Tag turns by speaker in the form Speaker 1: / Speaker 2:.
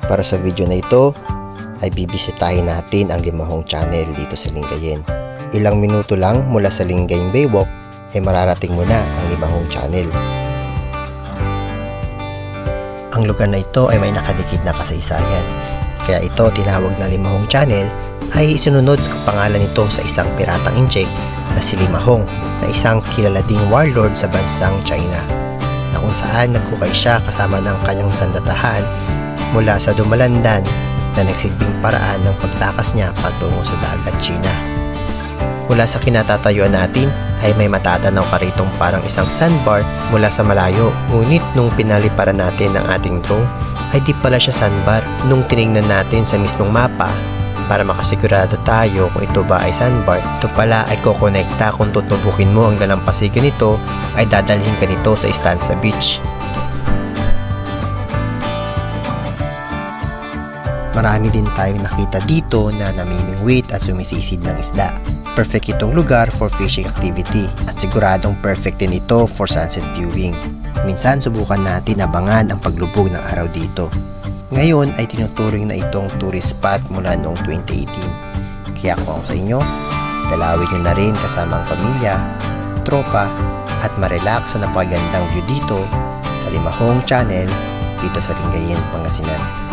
Speaker 1: Para sa video na ito ay bibisitahin natin ang Limahong Channel dito sa Lingayen. Ilang minuto lang mula sa Lingayen Baywalk ay mararating mo na ang Limahong Channel. Ang lugar na ito ay may nakadikit na kasaysayan. Kaya ito tinawag na Limahong Channel ay isinunod ang pangalan nito sa isang piratang incheck na si Limahong na isang kilala ding warlord sa bansang China, na kung saan nagkukay siya kasama ng kanyang sandatahan mula sa Dumalandan na nagsilbing paraan ng pagtakas niya patungo sa dagat China. Mula sa kinatatayuan natin ay may matatanaw ka ritong parang isang sandbar mula sa malayo, ngunit nung pinaliparan natin ng ating drone ay di pala siya sandbar. Nung tinignan natin sa mismong mapa para makasigurado tayo kung ito ba ay sandbar, ito pala ay kokonekta. Kung tutubukin mo ang dalampasigan nito ay dadalhin ka nito sa Stanza Beach. Marami din tayong nakita dito na namimingwit at sumisisid ng isda. Perfect itong lugar for fishing activity at siguradong perfect din ito for sunset viewing. Minsan subukan natin abangan ang paglubog ng araw dito. Ngayon ay tinuturing na itong tourist spot mula noong 2018. Kaya kung ako sa inyo, dalawin nyo na rin kasama ang pamilya, tropa at marelax sa napagandang view dito sa Limahong Channel dito sa Lingayen, Pangasinan.